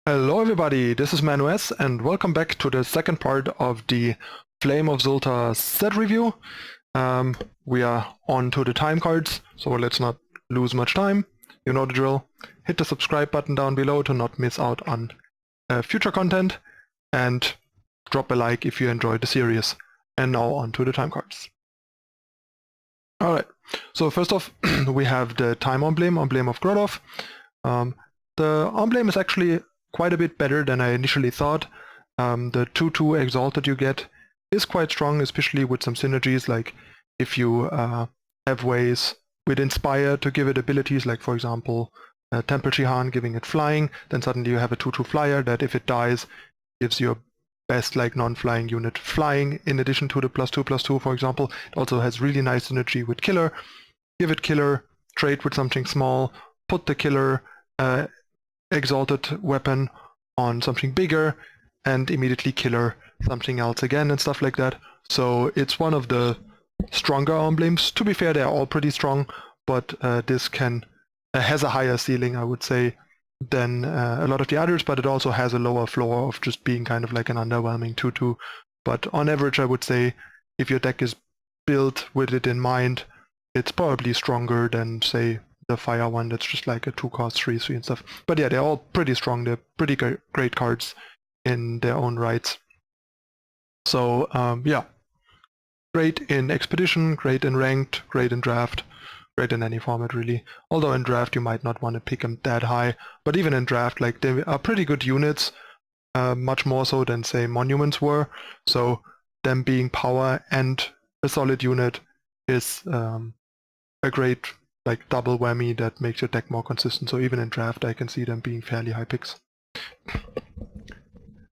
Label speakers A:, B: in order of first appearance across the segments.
A: Hello everybody, this is ManuS and welcome back to the second part of the Flame of Xulta set review. We are on to the time cards, so let's not lose much time. You know the drill. Hit the subscribe button down below to not miss out on future content, and drop a like if you enjoyed the series. And now on to the time cards. Alright, so first off we have the time emblem of Grodov. The emblem is actually quite a bit better than I initially thought. The 2/2 Exalted you get is quite strong, especially with some synergies, like if you have ways with Inspire to give it abilities, like for example Temple Jihan giving it flying, then suddenly you have a 2/2 flyer that if it dies gives your best like non-flying unit flying in addition to the +2/+2, for example. It also has really nice synergy with Killer. Give it Killer, trade with something small, put the Killer Exalted weapon on something bigger, and immediately Killer something else again and stuff like that. So it's one of the stronger emblems. To be fair, they're all pretty strong, but this has a higher ceiling, I would say, than a lot of the others, but it also has a lower floor of just being kind of like an underwhelming 2/2. But on average, I would say if your deck is built with it in mind, it's probably stronger than, say, the fire one that's just like a 2-cost 3/3 and stuff. But yeah, they're all pretty strong. They're pretty great cards in their own rights. So yeah, great in Expedition, great in Ranked, great in Draft, great in any format really. Although in Draft you might not want to pick them that high, but even in Draft, like, they are pretty good units, much more so than, say, Monuments were. So them being power and a solid unit is a great like double whammy that makes your deck more consistent. So even in Draft I can see them being fairly high picks.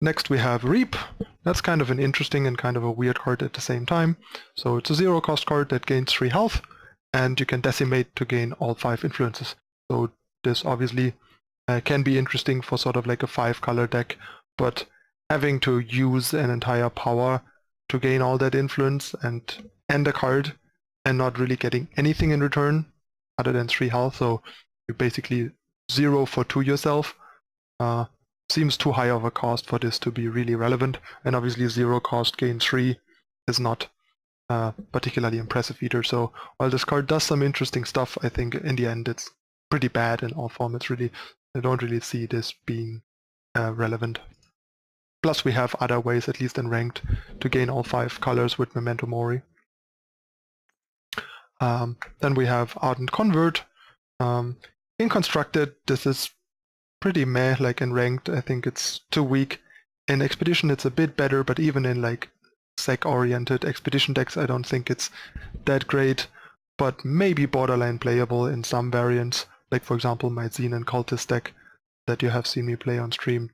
A: Next we have Reap. That's kind of an interesting and kind of a weird card at the same time. So it's a 0-cost card that gains 3 health, and you can decimate to gain all 5 influences. So this obviously can be interesting for sort of like a 5-color deck, but having to use an entire power to gain all that influence and a card, and not really getting anything in return other than 3 health, so you basically 0 for 2 yourself, seems too high of a cost for this to be really relevant. And obviously 0 cost gain 3 is not particularly impressive either. So while this card does some interesting stuff, I think in the end it's pretty bad in all formats really. I don't really see this being relevant. Plus we have other ways, at least in Ranked, to gain all 5 colors with Memento Mori. Then we have Hardened Convert. In Constructed, this is pretty meh. Like in Ranked, I think it's too weak. In Expedition, it's a bit better, but even in like sec-oriented Expedition decks, I don't think it's that great. But maybe borderline playable in some variants. Like for example, my Xenon Cultist deck that you have seen me play on stream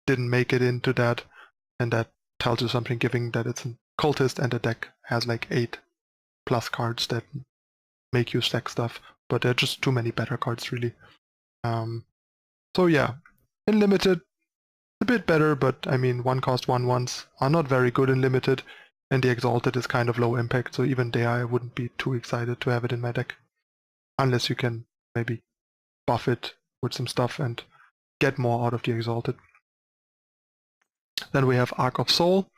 A: didn't make it into that, and that tells you something, given that it's a Cultist and the deck has like 8+ cards that make you stack stuff, but there are just too many better cards really. So yeah, in Limited, a bit better, but I mean 1-cost 1/1s are not very good in Limited, and the Exalted is kind of low impact, so even there I wouldn't be too excited to have it in my deck. Unless you can maybe buff it with some stuff and get more out of the Exalted. Then we have Arc of Soul,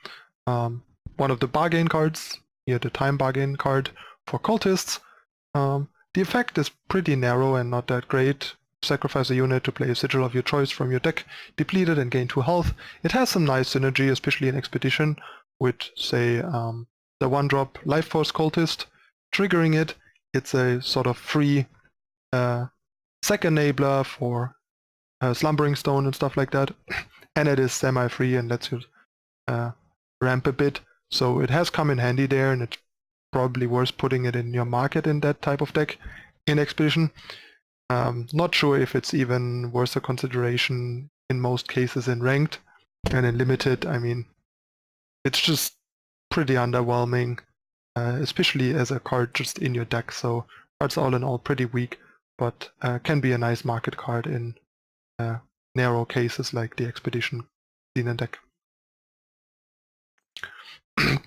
A: one of the bargain cards, here the time bargain card for cultists. The effect is pretty narrow and not that great. Sacrifice a unit to play a sigil of your choice from your deck, deplete it and gain 2 health. It has some nice synergy, especially in Expedition, with, say, the 1-drop Life Force Cultist. Triggering it, it's a sort of free sec enabler for Slumbering Stone and stuff like that. And it is semi-free and lets you ramp a bit. So it has come in handy there, and it's probably worth putting it in your market in that type of deck in Expedition. Not sure if it's even worth a consideration in most cases in Ranked. And in Limited, I mean, it's just pretty underwhelming, especially as a card just in your deck. So cards all in all pretty weak, but can be a nice market card in narrow cases like the Expedition Xenon deck.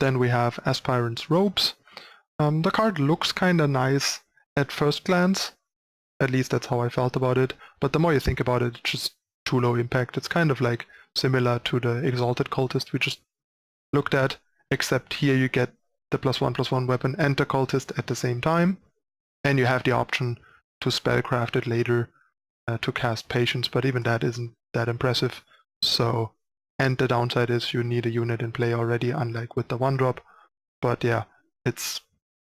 A: Then we have Aspirant's Robes. The card looks kinda nice at first glance. At least that's how I felt about it. But the more you think about it, it's just too low impact. It's kind of like similar to the Exalted Cultist we just looked at, except here you get the +1/+1 weapon and the Cultist at the same time, and you have the option to spellcraft it later to cast Patience, but even that isn't that impressive. So, and the downside is you need a unit in play already, unlike with the 1-drop. But yeah, it's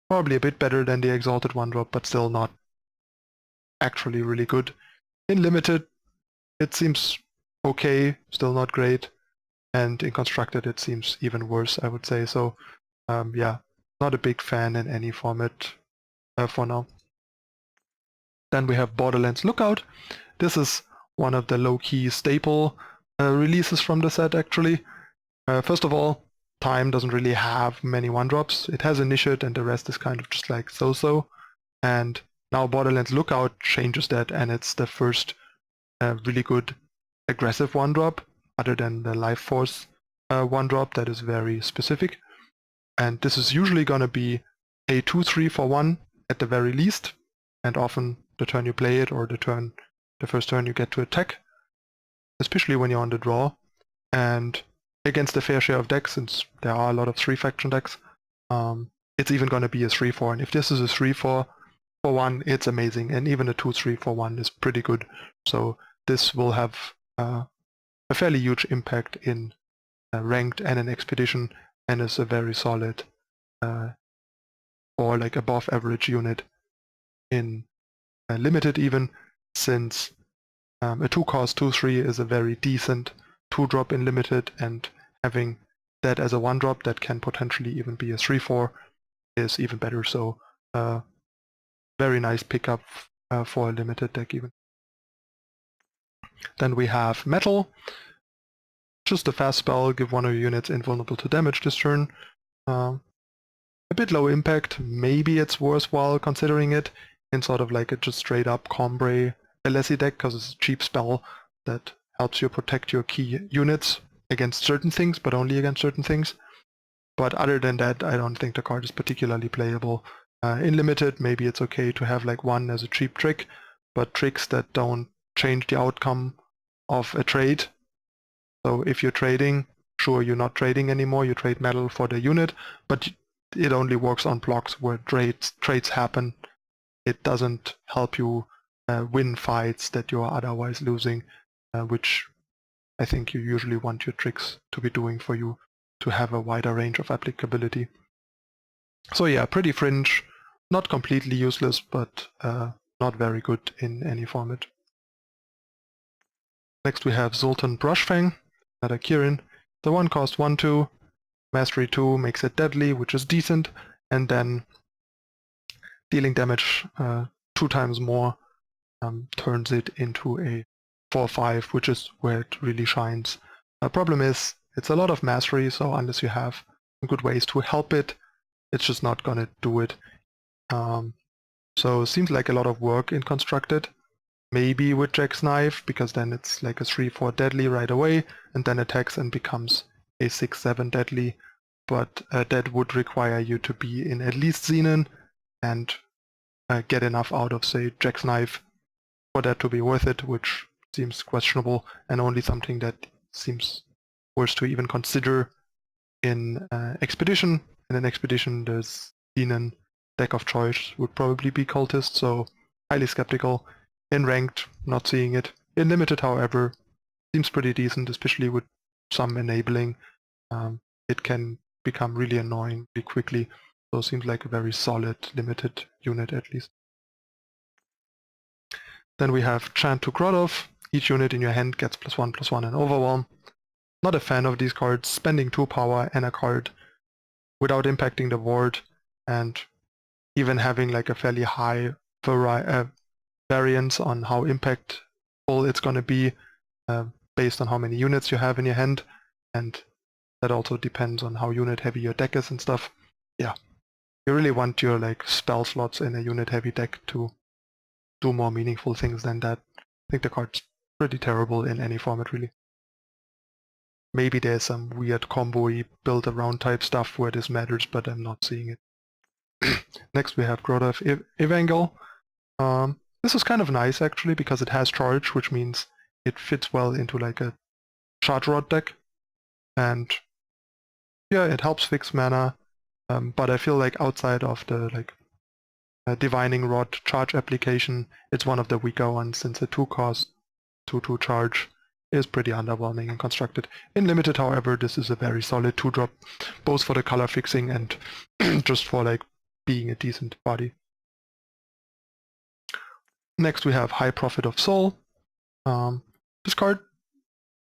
A: probably a bit better than the Exalted 1-drop, but still not actually really good. In Limited, it seems okay, still not great, and in Constructed it seems even worse, I would say. So yeah, not a big fan in any format for now. Then we have Borderlands Look Out. This is one of the low-key staple releases from the set, actually. First of all, Time doesn't really have many 1-drops. It has Initiate, and the rest is kind of just like so-so. And now Borderlands Look Out changes that, and it's the first really good aggressive 1-drop, other than the Life Force 1-drop that is very specific. And this is usually going to be a 2/3 for 1 at the very least, and often the turn you play it or the first turn you get to attack, especially when you're on the draw. And against a fair share of decks, since there are a lot of 3-faction decks, it's even going to be a 3/4. And if this is a 3/4 for 1, it's amazing. And even a 2/3 for 1 is pretty good. So this will have a fairly huge impact in ranked and in expedition, and is a very solid or like above average unit in limited, even since a 2-cost 2/3 is a very decent 2-drop in limited, and having that as a 1-drop that can potentially even be a 3/4 is even better. So very nice pickup for a limited deck even. Then we have Metal. Just a fast spell, give one of your units invulnerable to damage this turn. A bit low impact, maybe it's worthwhile considering it in sort of like a just straight up Combre Alessi deck, because it's a cheap spell that helps you protect your key units against certain things, but only against certain things. But other than that, I don't think the card is particularly playable. In Limited, maybe it's okay to have like one as a cheap trick, but tricks that don't change the outcome of a trade. So if you're trading, sure, you're not trading anymore, you trade metal for the unit, but it only works on blocks where trades happen. It doesn't help you win fights that you're otherwise losing, which I think you usually want your tricks to be doing for you to have a wider range of applicability. So yeah, pretty fringe, not completely useless, but not very good in any format. Next we have Xulta Brushfang at Akhirin. The 1 cost 1/2, Mastery 2 makes it deadly, which is decent, and then dealing damage 2 times more turns it into a 4/5, which is where it really shines. The problem is it's a lot of mastery, so unless you have good ways to help it, it's just not gonna do it. So it seems like a lot of work in Constructed. Maybe with Jack's Knife, because then it's like a 3/4 deadly right away, and then attacks and becomes a 6/7 deadly. But that would require you to be in at least Xenon and get enough out of, say, Jack's Knife for that to be worth it, which seems questionable, and only something that seems worse to even consider in Expedition. And in Expedition, the Xenon deck of choice would probably be Cultist, so highly skeptical. In Ranked, not seeing it. In Limited, however, seems pretty decent, especially with some enabling. It can become really annoying really quickly, so it seems like a very solid Limited unit at least. Then we have Chant to Grotov. Each unit in your hand gets +1/+1 and Overwhelm. Not a fan of these cards, spending 2 power and a card without impacting the board, and even having like a fairly high variance on how impactful it's going to be based on how many units you have in your hand, and that also depends on how unit heavy your deck is and stuff. Yeah, you really want your like spell slots in a unit heavy deck to do more meaningful things than that. I think the card's pretty terrible in any format really. Maybe there's some weird combo-y build around type stuff where this matters, but I'm not seeing it. Next we have Grotov Evangel. This is kind of nice actually, because it has charge, which means it fits well into like a charge rod deck, and yeah, it helps fix mana, but I feel like outside of the like Divining Rod charge application, it's one of the weaker ones since the 2-cost 2/2 charge is pretty underwhelming and constructed. In Limited, however, this is a very solid 2-drop, both for the color fixing and just for like being a decent body. Next we have High Prophet of Soul. This card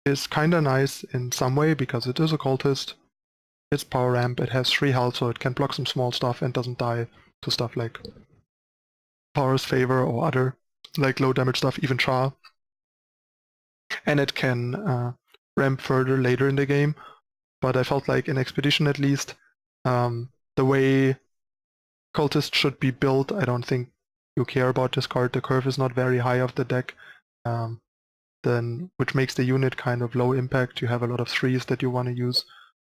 A: is kinda nice in some way because it is a cultist. It's power ramp, it has 3 health, so it can block some small stuff and doesn't die to stuff like Power's Favor or other like low damage stuff, even Char. And it can ramp further later in the game, but I felt like in Expedition at least, the way cultists should be built, I don't think you care about this card. The curve is not very high of the deck, which makes the unit kind of low impact. You have a lot of 3s that you want to use,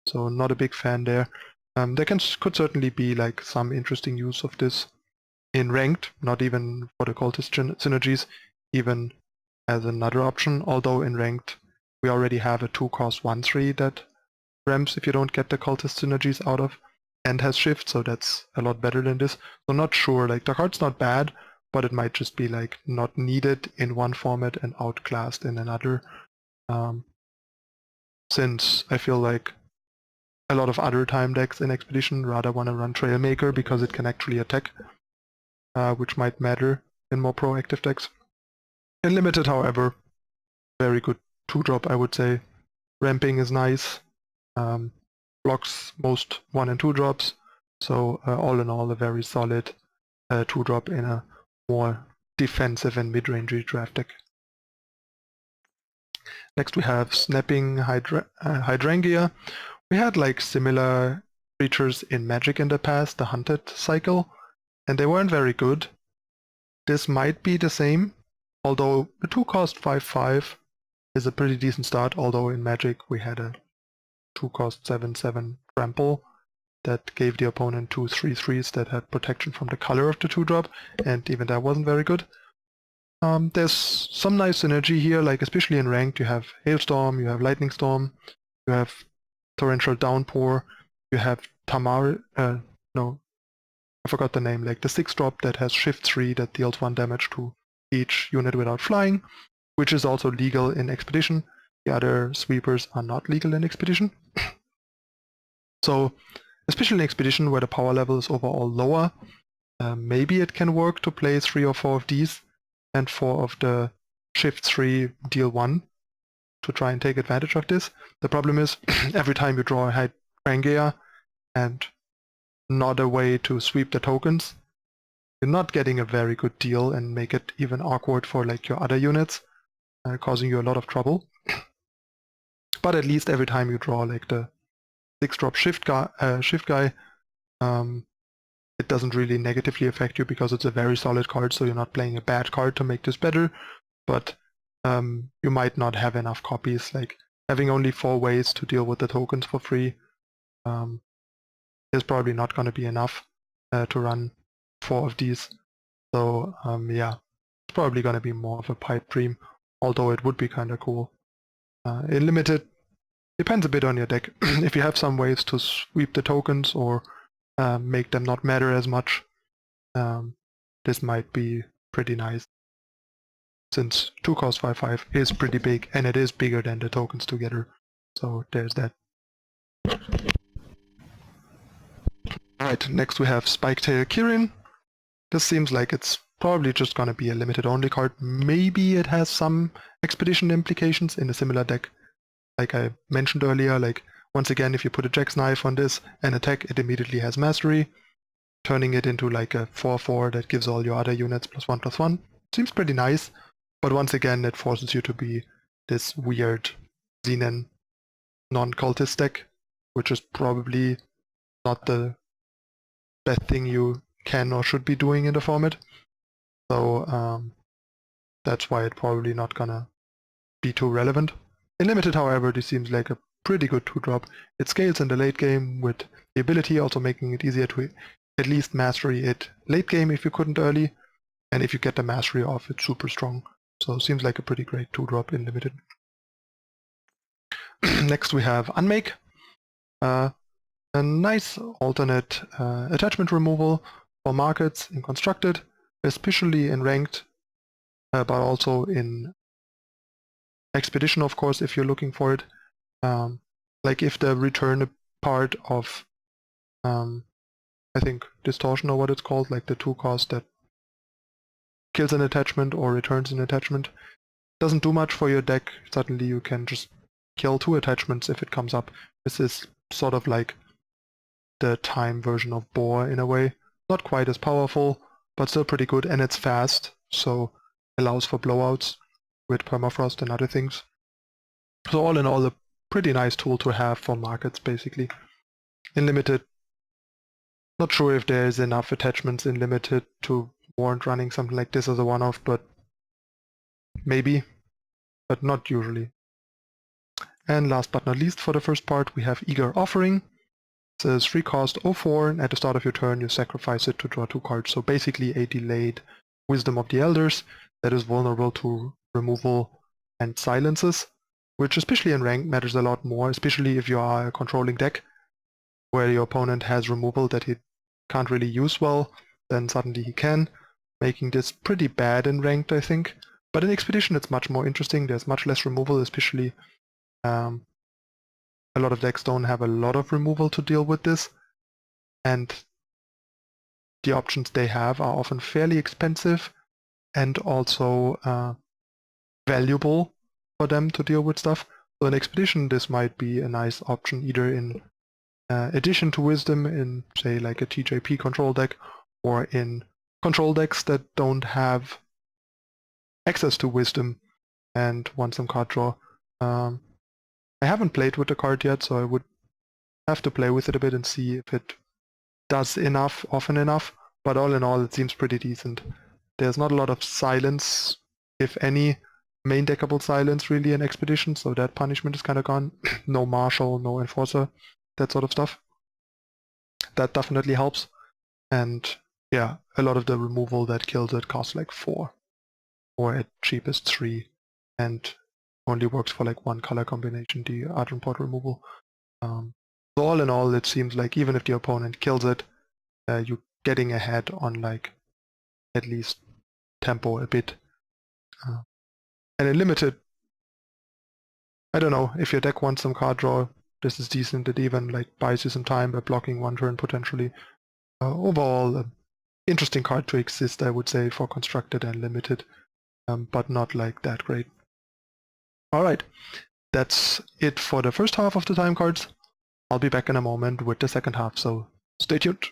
A: so not a big fan there. There could certainly be like some interesting use of this in ranked, not even for the cultist synergies, even as another option, although in ranked we already have a 2-cost 1/3 that ramps if you don't get the cultist synergies out of, and has shift, so that's a lot better than this. So not sure, like the card's not bad, but it might just be like not needed in one format and outclassed in another, since I feel like a lot of other time decks in Expedition rather want to run Trailmaker because it can actually attack, which might matter in more proactive decks. In Limited, however, very good 2-drop, I would say. Ramping is nice, blocks most 1 and 2 drops, so all in all a very solid 2-drop in a more defensive and mid-rangey draft deck. Next we have Snapping Hydrangea. We had like similar creatures in Magic in the past, the Hunted cycle, and they weren't very good. This might be the same, although the 2-cost 5/5 is a pretty decent start, although in Magic we had a 2-cost 7/7 trample that gave the opponent 2 3/3s that had protection from the color of the 2-drop, and even that wasn't very good. There's some nice synergy here, like especially in ranked you have Hailstorm, you have Lightning Storm, you have Torrential Downpour, you have no, I forgot the name, like the 6-drop that has shift 3 that deals 1 damage to each unit without flying, which is also legal in Expedition. The other sweepers are not legal in Expedition. So, especially in Expedition where the power level is overall lower, maybe it can work to play 3 or 4 of these and 4 of the shift 3 deal 1 to try and take advantage of this. The problem is every time you draw a Hydrangea and not a way to sweep the tokens, you're not getting a very good deal and make it even awkward for like your other units, causing you a lot of trouble. But at least every time you draw like the 6-drop shift guy, it doesn't really negatively affect you because it's a very solid card, so you're not playing a bad card to make this better, but you might not have enough copies. Like having only 4 ways to deal with the tokens for free is probably not going to be enough to run 4 of these. So yeah, it's probably going to be more of a pipe dream, although it would be kind of cool. In Limited, depends a bit on your deck. If you have some ways to sweep the tokens or make them not matter as much, this might be pretty nice. Since 2-cost 5/5 is pretty big, and it is bigger than the tokens together. So there's that. Alright, next we have Spiketail Akhirin. This seems like it's probably just gonna be a limited only card. Maybe it has some Expedition implications in a similar deck. Like I mentioned earlier, like once again, if you put a Jack's Knife on this and attack, it immediately has Mastery, turning it into like a 4/4 that gives all your other units +1/+1. Seems pretty nice, but once again, it forces you to be this weird Xenon non-cultist deck, which is probably not the best thing you can or should be doing in the format. So that's why it's probably not gonna be too relevant. In Limited, however, this seems like a pretty good 2-drop. It scales in the late game with the ability also making it easier to at least mastery it late game if you couldn't early, and if you get the mastery off, it's super strong. So it seems like a pretty great 2-drop in limited. Next we have Unmake. A nice alternate attachment removal for markets in Constructed, especially in Ranked, but also in Expedition, of course, if you're looking for it. Like if the return part of, I think, Distortion or what it's called, like the 2-cost that kills an attachment or returns an attachment, doesn't do much for your deck. Suddenly you can just kill 2 attachments if it comes up. This is sort of like the time version of Boar in a way. Not quite as powerful, but still pretty good, and it's fast, so allows for blowouts with permafrost and other things. So all in all, a pretty nice tool to have for markets, basically. In Limited, not sure if there's enough attachments in Limited to warrant running something like this as a one-off, but maybe, but not usually. And last but not least, for the first part, we have Eager Offering. It says 3-cost 04, and at the start of your turn you sacrifice it to draw 2 cards. So basically a delayed Wisdom of the Elders that is vulnerable to removal and silences, which especially in Ranked matters a lot more, especially if you are a controlling deck where your opponent has removal that he can't really use well, then suddenly he can, making this pretty bad in Ranked, I think. But in Expedition it's much more interesting. There's much less removal, especially a lot of decks don't have a lot of removal to deal with this, and the options they have are often fairly expensive and also valuable for them to deal with stuff. So in Expedition this might be a nice option, either in addition to Wisdom in, say, like a TJP control deck, or in control decks that don't have access to Wisdom and want some card draw. I haven't played with the card yet, so I would have to play with it a bit and see if it does enough often enough, but all in all it seems pretty decent. There's not a lot of silence, if any, main deckable silence really in Expedition, so that punishment is kind of gone. No Marshal, no Enforcer, that sort of stuff. That definitely helps. And yeah, a lot of the removal that kills it costs like 4, or at cheapest 3, and only works for like 1 color combination, the Ardent Pot removal. So all in all, it seems like even if the opponent kills it, you're getting ahead on like at least tempo a bit. And in Limited, I don't know, if your deck wants some card draw, this is decent. It even like buys you some time by blocking 1 turn potentially. Overall, interesting card to exist, I would say, for Constructed and Limited, but not like that great. Alright, that's it for the first half of the time cards. I'll be back in a moment with the second half, so stay tuned.